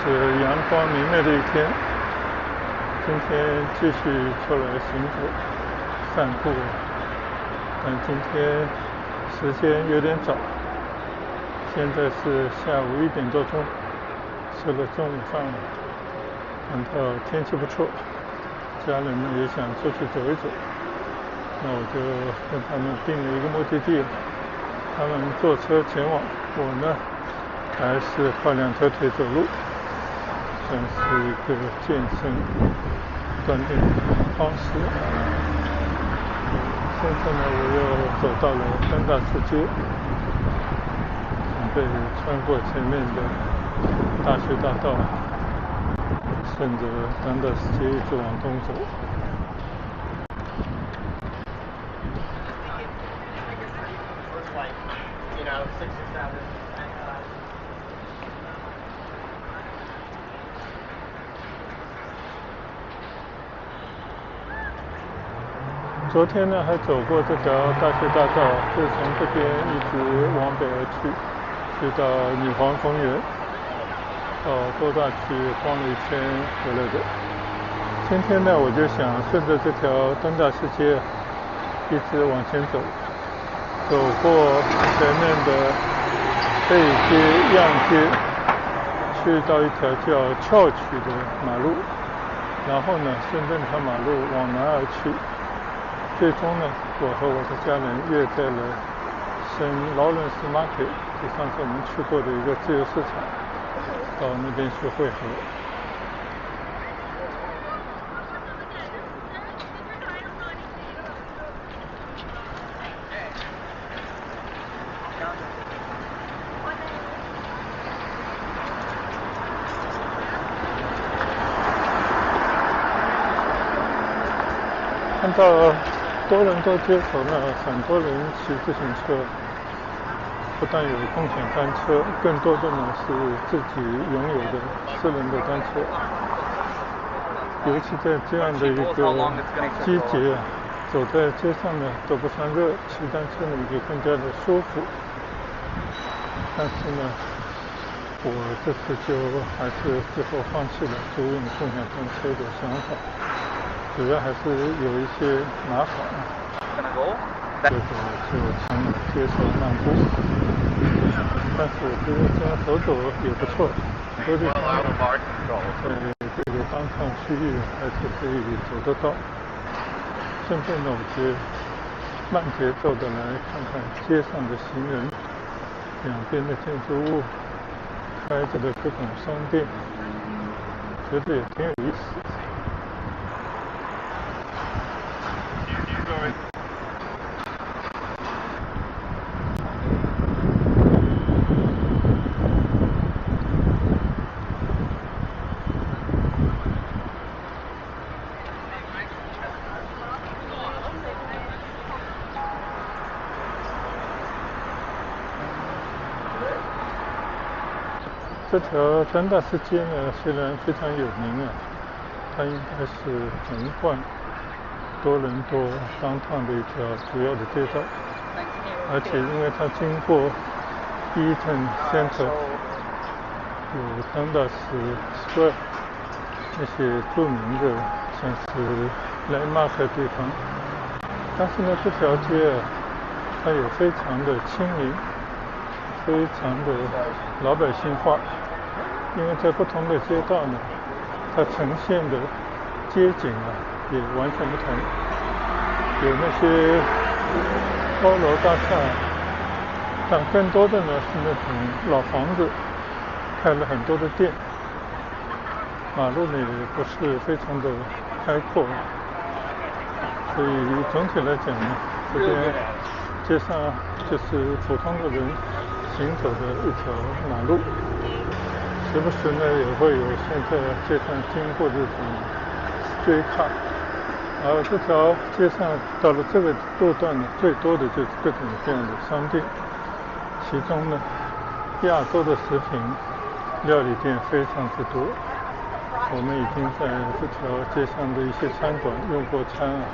是阳光明媚的一天，今天继续出来行走、散步，但今天时间有点早，现在是下午1点多钟，吃了中午饭了，看到天气不错，家人们也想出去走一走，那我就跟他们定了一个目的地，他们坐车前往，我呢还是靠2条腿走路，算是一个健身锻炼方式。现在呢，我又走到了登打士街，准备穿过前面的大学大道，顺着登打士街一直往东走。昨天呢还走过这条大学大道，就从这边一直往北而去到女皇公园，到多大区逛了一圈回来的。今天呢我就想顺着这条登打士街一直往前走，走过前面的背街、样街，去到一条叫翘曲的马路，然后呢顺这条马路往南而去。最终呢，我和我的家人约在了圣劳伦斯 Market， 就上次我们去过的一个自由市场，到那边去汇合。看到多伦多街头呢，很多人骑自行车，不但有共享单车，更多的呢是自己拥有的私人的单车。尤其在这样的一个季节，走在街上呢都不算热，骑单车呢就更加的舒服。但是呢，我这次就还是最后放弃了租用共享单车的想法。主要还是有一些麻烦，这个就成了街头漫步。但是我觉得这样走走也不错，很多地方在这个当趟区域还是可以走得到。顺便呢，我觉得慢节奏的来看看街上的行人，两边的建筑物，开着的各种商店，觉得也挺有意思。这条登打士街呢，虽然非常有名啊，它应该是横贯多伦多当趟的一条主要的街道，而且因为它经过Eaton Center， 有登打士 Square 那些著名的像是landmark的地方，但是呢，这条街啊，它也非常的亲民，非常的老百姓化。因为在不同的街道呢，它呈现的街景啊也完全不同，有那些高楼大厦，但更多的呢是那种老房子，开了很多的店，马路呢也不是非常的开阔，所以总体来讲呢，这边街上就是普通的人行走的一条马路。时不时呢也会有现在街上经过的这种stray car，而这条街上到了这个路段呢，最多的就是各种各样的商店，其中呢亚洲的食品料理店非常之多。我们已经在这条街上的一些餐馆用过餐啊，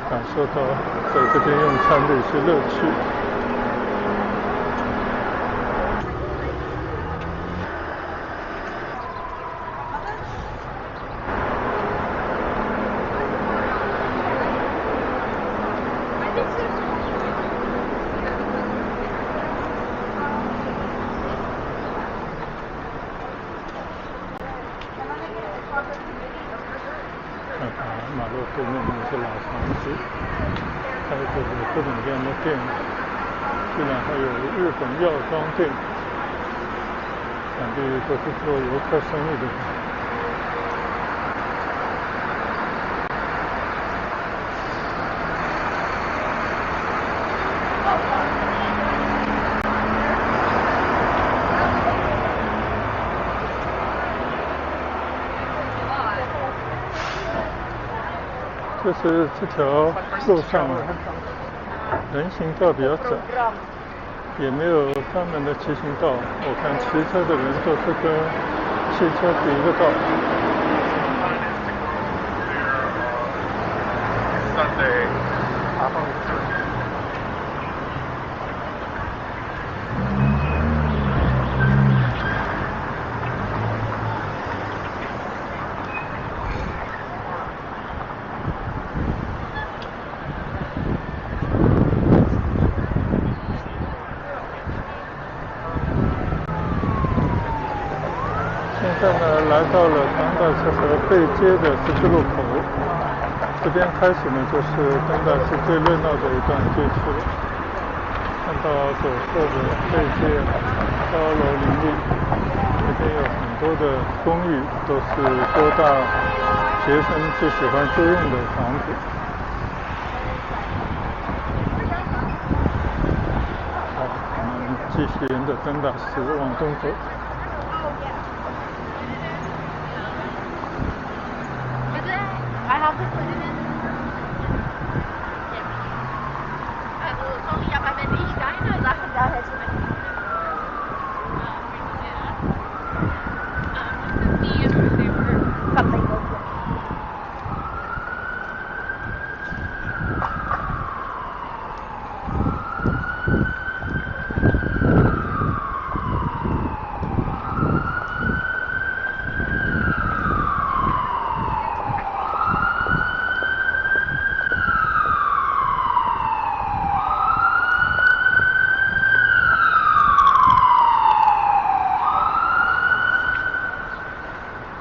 感受到在这边用餐的一些乐趣。马路对面那些老房子，还有各种各样的店，居然还有日本药妆店，想必都是做游客生意的。就是这条路上人行道比较窄，也没有专门的骑行道，我看骑车的人都是跟汽车抵一个道。现在呢，来到了丹大斯河背街的十字路口，这边开始呢就是丹大斯最热闹的一段街区了。看到左侧的背街高楼林立，这边有很多的公寓，都是多大学生最喜欢租用的房子。好，我们继续沿着丹大斯往东走。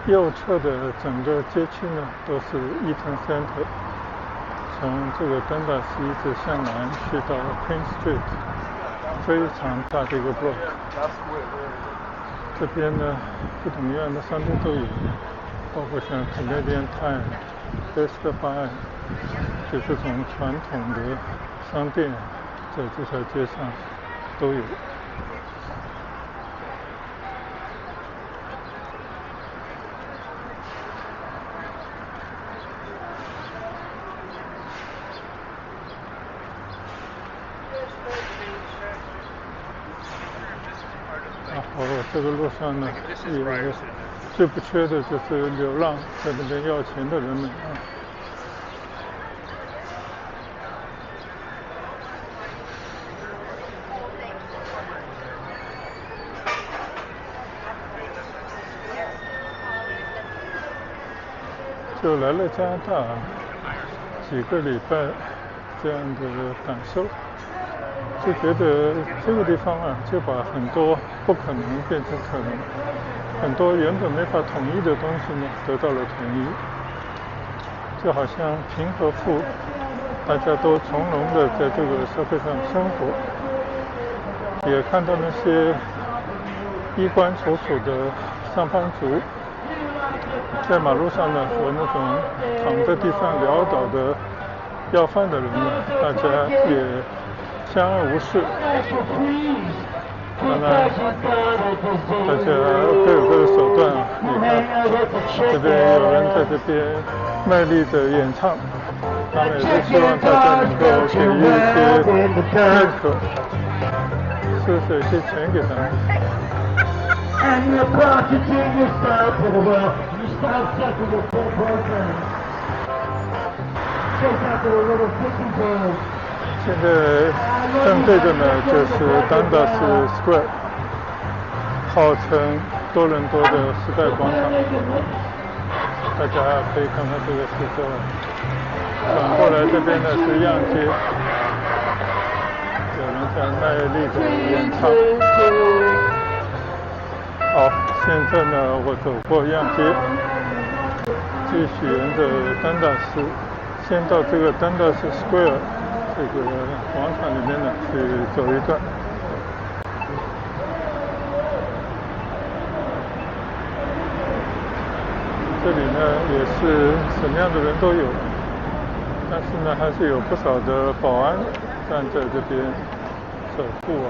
右侧的整个街区呢都是Eaton Center， 从这个丹大斯一直向南去到 King Street， 非常大的一个 block。这边呢不同样的商店都有，包括像 Canadian Tire、Best Buy， 就这种传统的商店在这条街上都有。然后这个路上呢，有最不缺的就是流浪在那边要钱的人们啊。就来了加拿大几个礼拜这样的感受，就觉得这个地方啊，就把很多不可能变成可能，很多原本没法统一的东西呢，得到了统一。就好像贫和富，大家都从容的在这个社会上生活，也看到那些衣冠楚楚的上班族，在马路上呢和那种躺在地上潦倒的要饭的人呢，大家也相安无事。当然，大家各有各的手段啊。你看，这边有人在这边卖力的演唱，他们也是希望大家能够给予一些认可，施舍一些钱给他们。现在正对着呢就是Dundas Square， 号称多伦多的时代广场。大家可以看看这个四周，转过来这边呢是样街，有人在卖力的演唱。好，现在呢我走过样街，继续沿着丹达斯，先到这个丹达斯 Square 这个广场里面呢去走一段。这里呢也是什么样的人都有，但是呢还是有不少的保安站在这边守护啊。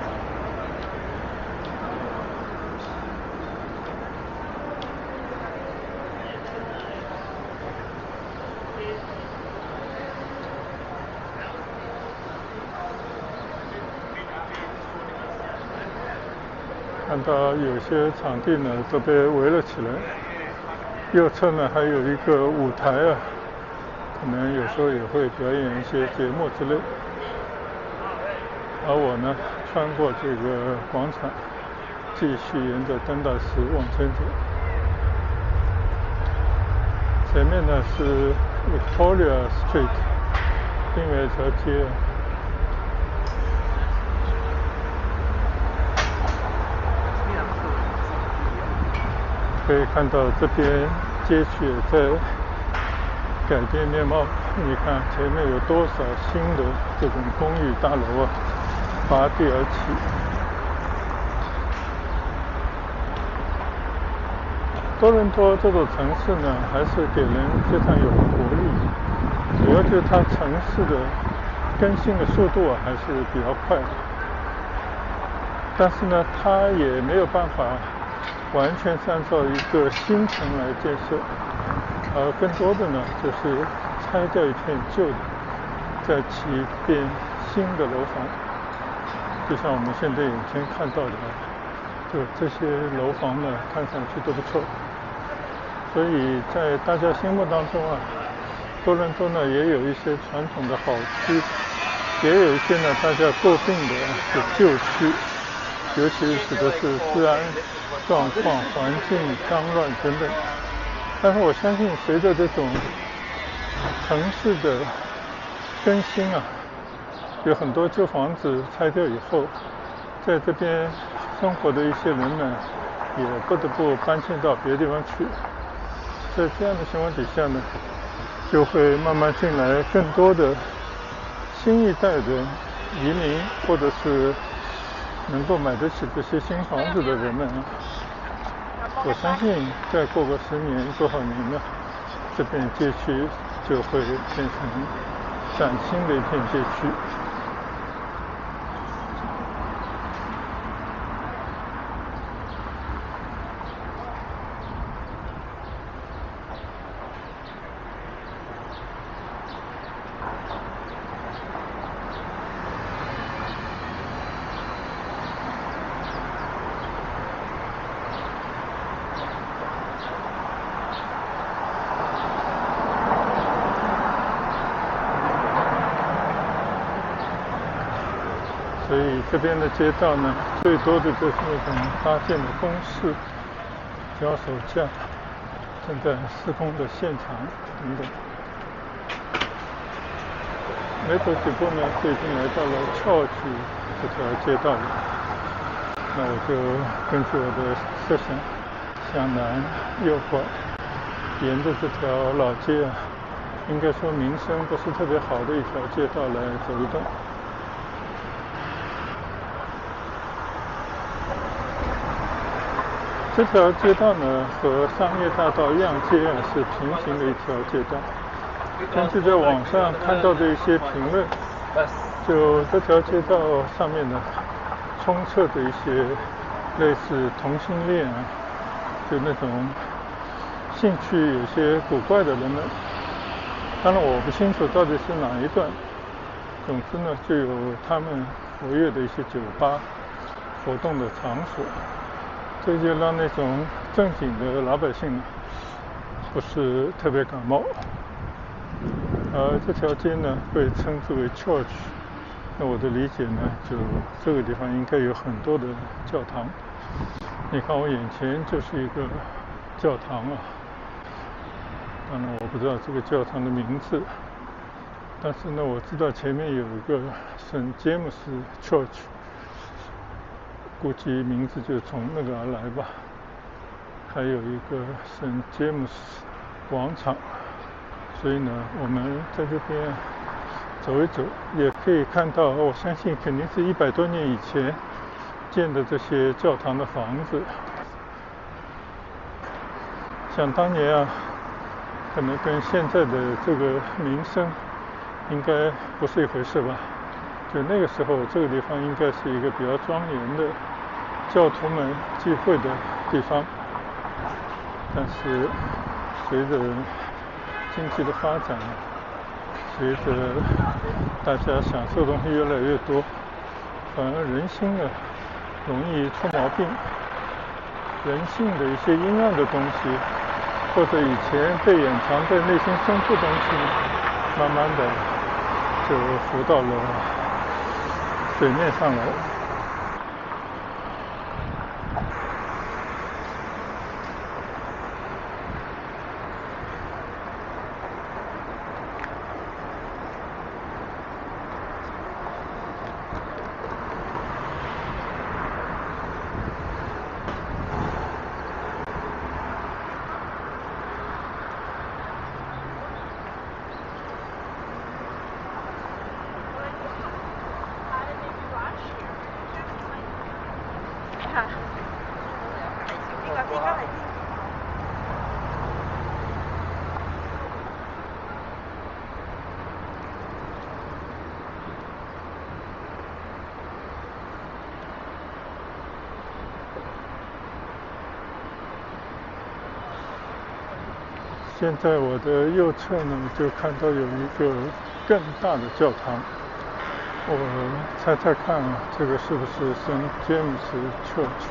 看到有些场地呢都被围了起来，右侧呢还有一个舞台啊，可能有时候也会表演一些节目之类。而我呢穿过这个广场，继续沿着丹达斯往前走。前面呢是 Victoria Street， 另外一条街。可以看到这边街区也在改变面貌，你看前面有多少新的这种公寓大楼啊，拔地而起。多伦多这座城市呢，还是给人非常有活力，主要就是它城市的更新的速度啊还是比较快，但是呢它也没有办法完全是按照一个新城来建设，而更多的呢就是拆掉一片旧的，再起一片新的楼房，就像我们现在眼前看到的，就这些楼房呢看上去都不错。所以在大家心目当中啊，多伦多呢也有一些传统的好区，也有一些呢大家诟病的旧区，尤其指的是治安状况、环境脏乱等等。但是我相信随着这种城市的更新啊，有很多旧房子拆掉以后，在这边生活的一些人呢也不得不搬迁到别的地方去。在这样的情况底下呢，就会慢慢进来更多的新一代的移民，或者是能够买得起这些新房子的人们。我相信再过个10年多少年呢，这片街区就会变成崭新的一片街区。所以这边的街道呢，最多的就是那种搭建的工事、脚手架，正在施工的现场等等。没走几步呢，就已经来到了Church这条街道里。那我就根据我的设想，向南右拐，沿着这条老街啊，应该说名声不是特别好的一条街道来走一段。这条街道呢和商业大道样街啊是平行的一条街道。根据在网上看到的一些评论，就这条街道上面呢充斥着一些类似同性恋啊，就那种兴趣有些古怪的人们。当然我不清楚到底是哪一段，总之呢就有他们活跃的一些酒吧、活动的场所。这就让那种正经的老百姓不是特别感冒。而这条街呢被称之为 Church， 那我的理解呢，就这个地方应该有很多的教堂。你看我眼前就是一个教堂啊，当然我不知道这个教堂的名字，但是呢我知道前面有一个St. James Church，估计名字就从那个而来吧。还有一个St. James 广场，所以呢，我们在这边走一走，也可以看到，我相信肯定是100多年以前建的这些教堂的房子。想当年啊，可能跟现在的这个名声应该不是一回事吧。就那个时候，这个地方应该是一个比较庄严的教徒们聚会的地方。但是随着经济的发展，随着大家享受的东西越来越多，反而人心啊容易出毛病，人性的一些阴暗的东西，或者以前被掩藏在内心深处的东西，慢慢的就浮到了水面上来。现在我的右侧呢，就看到有一个更大的教堂。我猜猜看啊，这个是不是圣 James Church？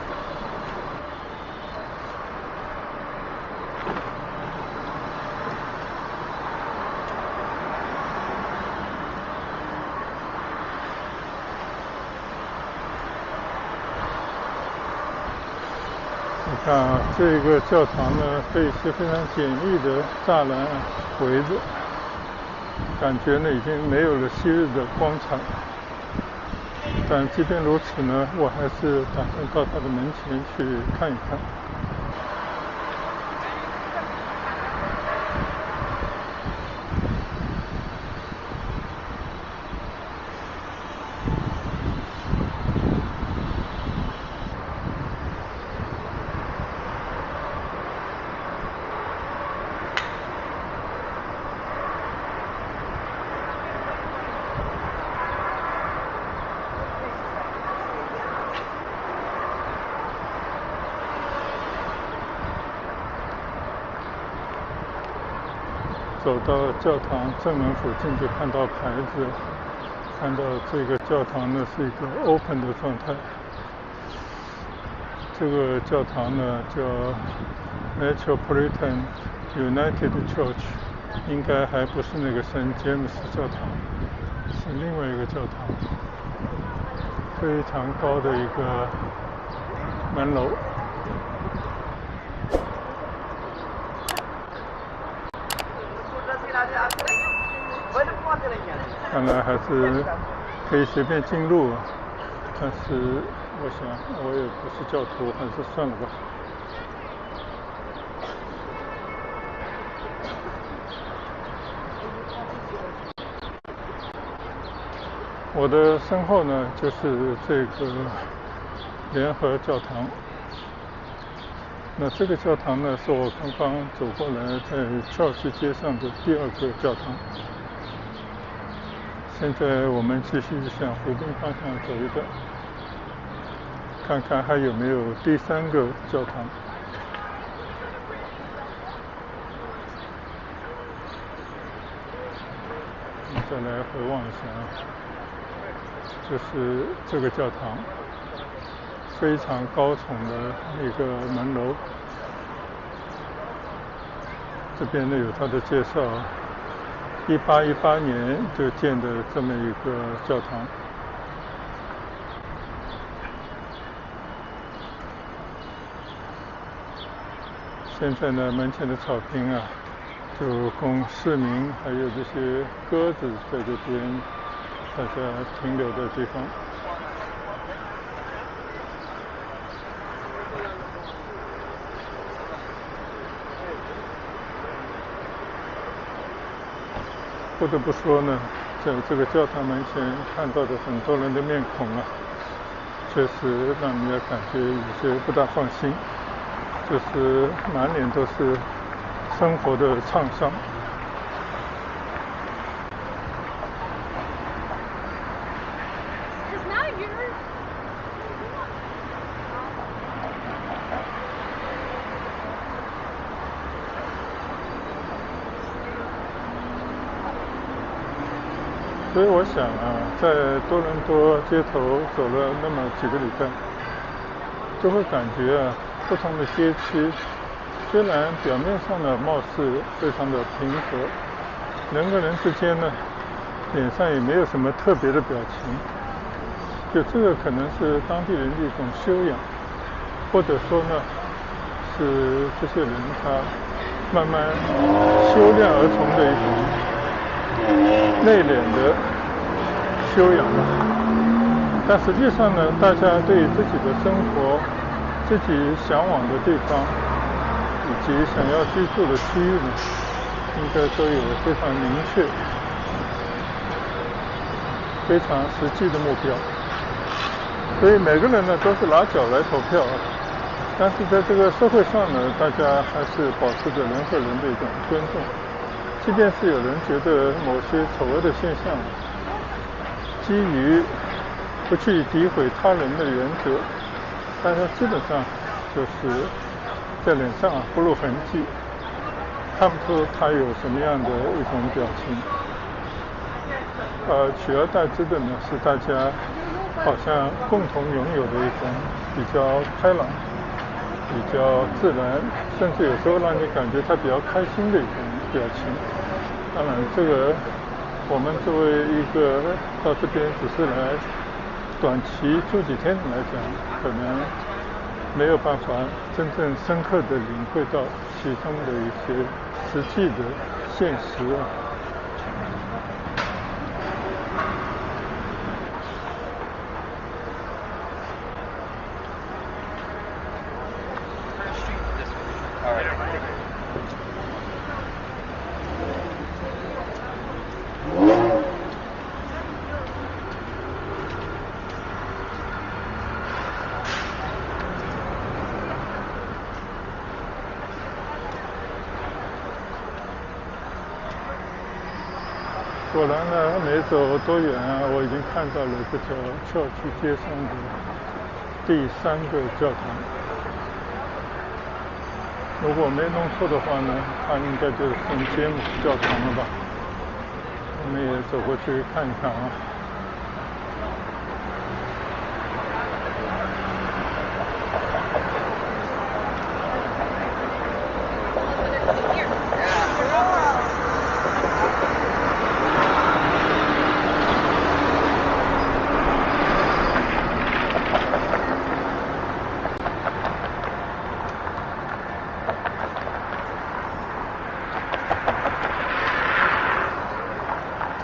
你看啊，这个教堂呢，被一些非常简易的栅栏围着，感觉呢已经没有了昔日的光彩。但即便如此呢，我还是打算到它的门前去看一看。走到教堂正门附近，就看到牌子，看到这个教堂呢是一个 open 的状态。这个教堂呢叫 Metropolitan United Church， 应该还不是那个圣詹姆斯教堂，是另外一个教堂，非常高的一个门楼。看来还是可以随便进入，但是我想我也不是教徒，还是算了吧。我的身后呢，就是这个联合教堂。那这个教堂呢，是我刚刚走过来在教区街上的第二个教堂。现在我们继续向湖滨方向走一段，看看还有没有第三个教堂。我们再来回望一下啊，就是这个教堂，非常高耸的一个门楼。这边呢有它的介绍，1818年就建的这么一个教堂。现在呢，门前的草坪啊，就供市民还有这些鸽子在这边大家停留的地方。不得不说呢，在这个教堂门前看到的很多人的面孔啊，确实让人家感觉有些不大放心，就是满脸都是生活的创伤。所以我想啊，在多伦多街头走了那么几个礼拜，就会感觉啊，不同的街区虽然表面上呢貌似非常的平和，人跟人之间呢脸上也没有什么特别的表情，就这个可能是当地人的一种修养，或者说呢是这些人他慢慢修炼而成的一种内敛的修养吧。但实际上呢，大家对自己的生活、自己向往的地方以及想要居住的区域呢，应该都有非常明确、非常实际的目标。所以每个人呢都是拿脚来投票啊。但是在这个社会上呢，大家还是保持着人和人的一种尊重。即便是有人觉得某些丑恶的现象，基于不去诋毁他人的原则，大家基本上就是在脸上不露痕迹，看不出他有什么样的一种表情。取而代之的呢是大家好像共同拥有的一种比较开朗、比较自然，甚至有时候让你感觉他比较开心的一种表情。当然，这个我们作为一个到这边只是来短期住几天来讲，可能没有办法真正深刻的领会到其中的一些实际的现实啊。果然呢，没走多远啊，我已经看到了这条教区街上的第3个教堂。如果没弄错的话呢，它应该就是圣詹姆斯教堂了吧？我们也走过去看一看啊。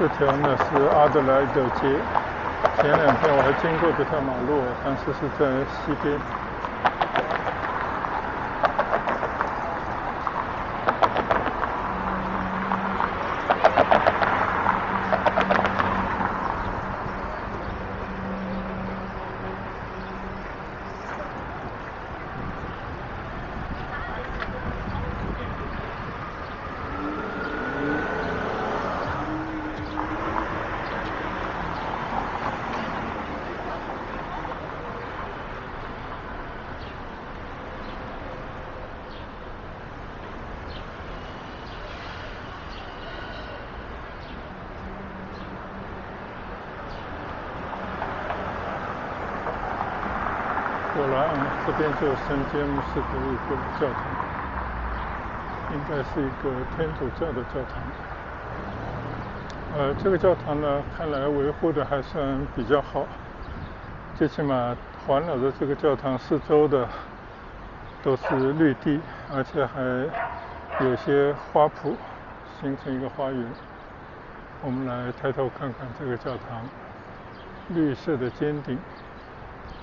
这条呢是阿德莱德街，前2天我还经过这条马路，但是是在西边。果然，这边就圣詹姆斯的一个教堂，应该是一个天主教的教堂。这个教堂呢，看来维护的还算比较好，最起码环绕着这个教堂四周的都是绿地，而且还有些花圃，形成一个花园。我们来抬头看看这个教堂，绿色的尖顶，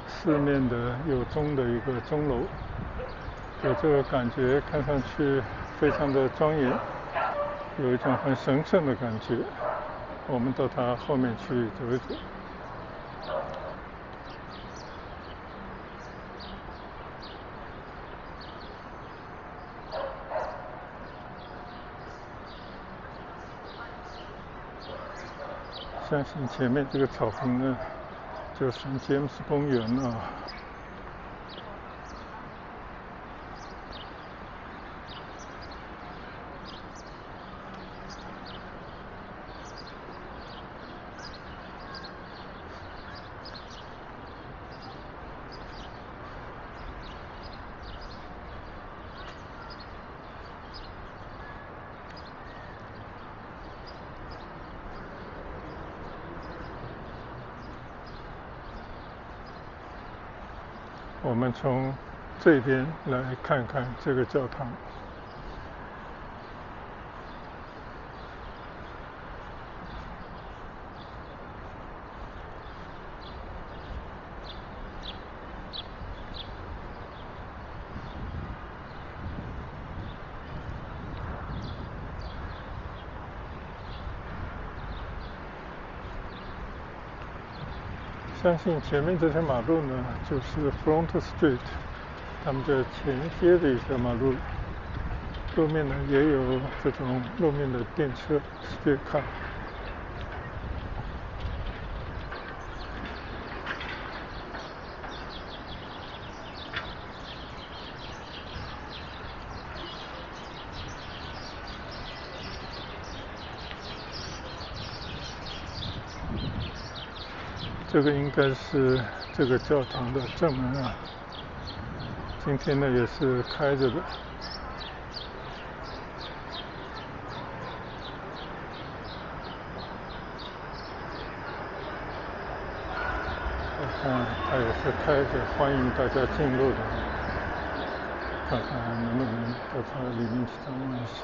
四面的有钟的一个钟楼，有这个感觉，看上去非常的庄严。有一种很神圣的感觉。我们到它后面去走一走。相信前面这个草坪呢，就圣詹姆斯公园了。我们从这边来看看这个教堂。相信前面这条马路呢，就是 Front Street， 他们的前街的一条马路。路面呢也有这种路面的电车 streetcar。这个应该是这个教堂的正门啊，今天呢也是开着的。我看它也是开着，欢迎大家进入的，看看能不能到它里面去参观一下。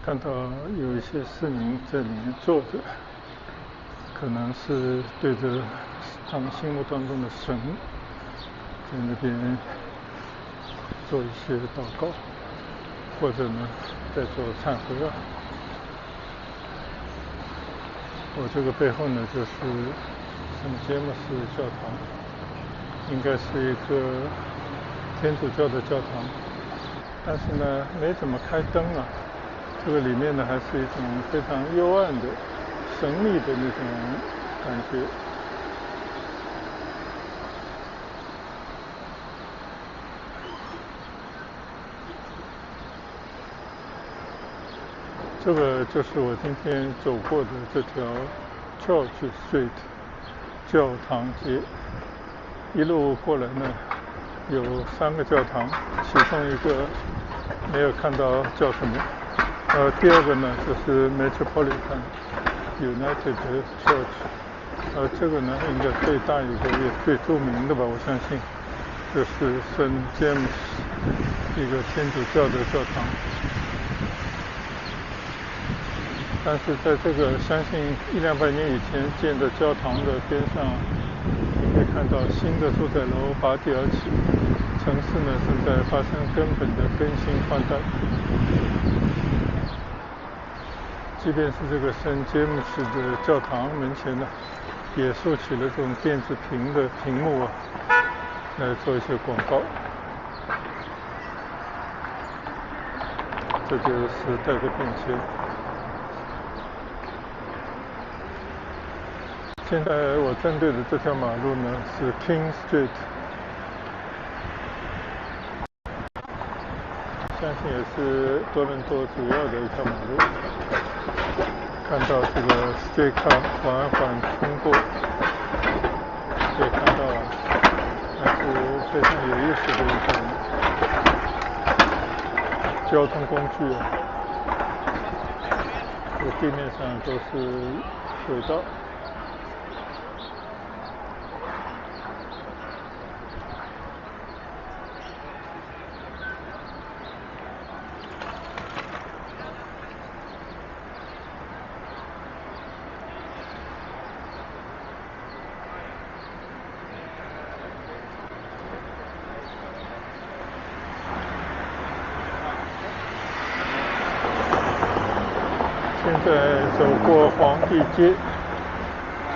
看到有一些市民在里面坐着，可能是对着他们心目当中的神在那边做一些祷告，或者呢在做忏悔啊。我这个背后呢就是圣詹姆斯教堂，应该是一个天主教的教堂，但是呢没怎么开灯啊。这个里面呢还是一种非常幽暗的、神秘的那种感觉。这个就是我今天走过的这条 Church Street 教堂街，一路过来呢有3个教堂，其中一个没有看到叫什么，第二个呢就是 Metropolitan United Church，这个呢应该最大一个也最著名的吧，我相信就是圣詹姆斯，一个天主教的教堂。但是在这个相信100-200年以前建的教堂的边上，你可以看到新的住宅楼拔地而起，城市呢正在发生根本的更新换代。即便是这个圣詹姆斯的教堂门前呢，也竖起了这种电子屏的屏幕啊，来做一些广告。这就是时代的变迁。现在我针对的这条马路呢是 King Street， 相信也是多伦多主要的一条马路。看到这个 streetcar 缓缓通过，可以看到还是非常有意思的一种交通工具。这个地面上都是轨道。现在走过皇帝街，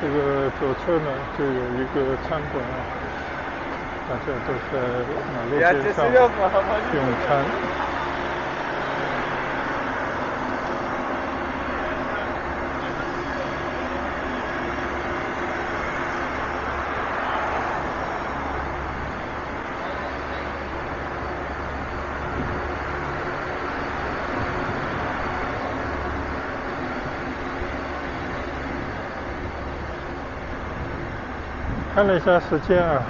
这个左侧呢就有一个餐馆，大家都在马路边上用餐。看了一下时间啊，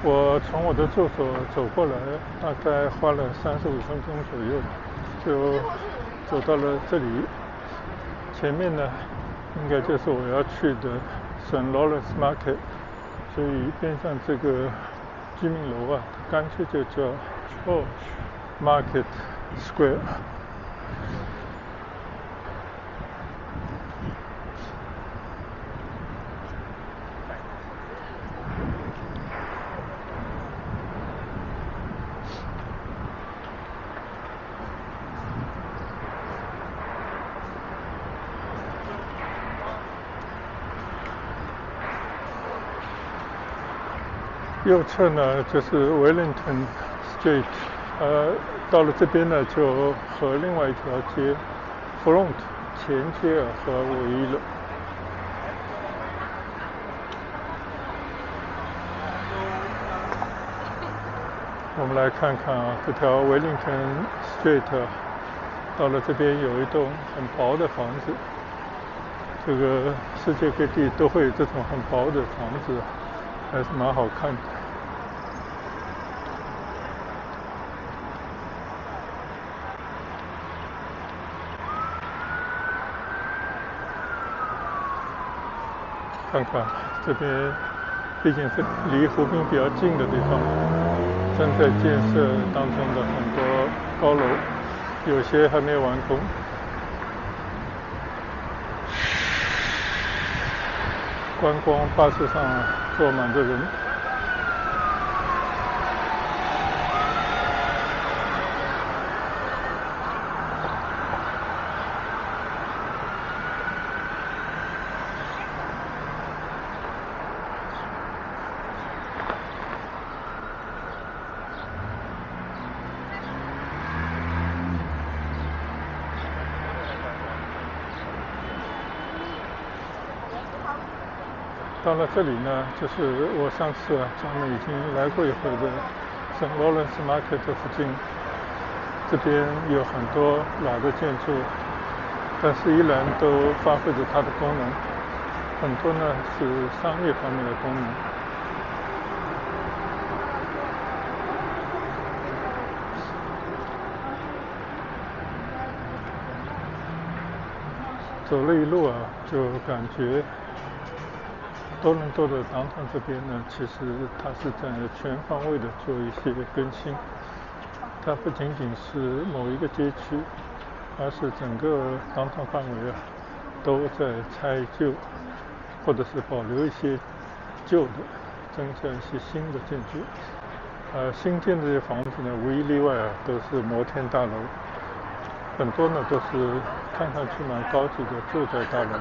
我从我的住所走过来，大概花了35分钟左右，就走到了这里。前面呢，应该就是我要去的 St. Lawrence Market， 所以边上这个居民楼啊，干脆就叫 George Market Square。右侧呢就是 Wellington Street， 到了这边呢就和另外一条街 Front 前街合为一了。我们来看看啊，这条 Wellington Street 到了这边有一栋很薄的房子，这个世界各地都会有这种很薄的房子，还是蛮好看的。看看这边毕竟是离湖滨比较近的地方，正在建设当中的很多高楼，有些还没有完工。观光巴士上坐满着人。到了这里呢，就是我上次专门已经来过一回的 St. Lawrence Market 附近，这边有很多老的建筑，但是依然都发挥着它的功能，很多呢是商业方面的功能。走了一路啊，就感觉多伦多的downtown这边呢，其实它是在全方位的做一些更新。它不仅仅是某一个街区，而是整个downtown范围啊，都在拆旧，或者是保留一些旧的，增加一些新的建筑。新建的这些房子呢，无一例外啊，都是摩天大楼，很多呢都是看上去蛮高级的住宅大楼。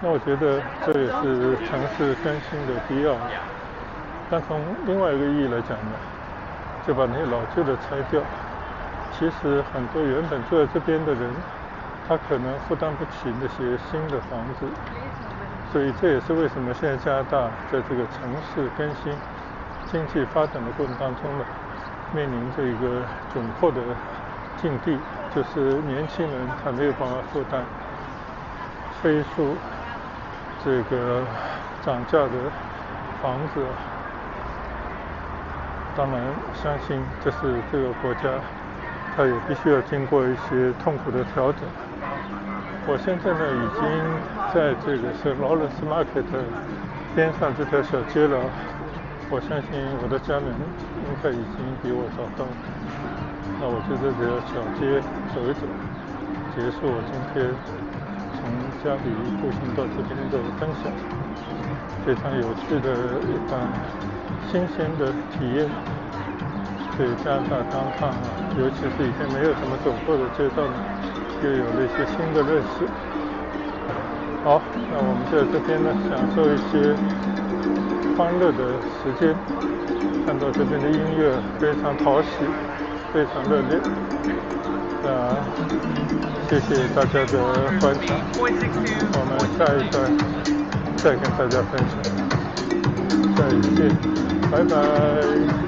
那我觉得这也是城市更新的必要。但从另外一个意义来讲呢，就把那些老旧的拆掉，其实很多原本住在这边的人，他可能负担不起那些新的房子，所以这也是为什么现在加拿大在这个城市更新、经济发展的过程当中呢，面临着一个窘迫的境地，就是年轻人他没有办法负担飞速这个涨价的房子。当然，相信这是这个国家，它也必须要经过一些痛苦的调整。我现在呢，已经在这个是劳伦斯 Market 边上这条小街了。我相信我的家人应该已经比我早到。那我就在这条小街走一走，结束我今天从家里步行到这边的分享。非常有趣的一段新鲜的体验，对加拿大当趟啊，尤其是以前没有怎么走过的街道呢，又有了一些新的认识。好，那我们在这边呢，享受一些欢乐的时间，看到这边的音乐非常讨喜，非常热烈。那谢谢大家的观赏，我们下一段再跟大家分享。再见，拜拜。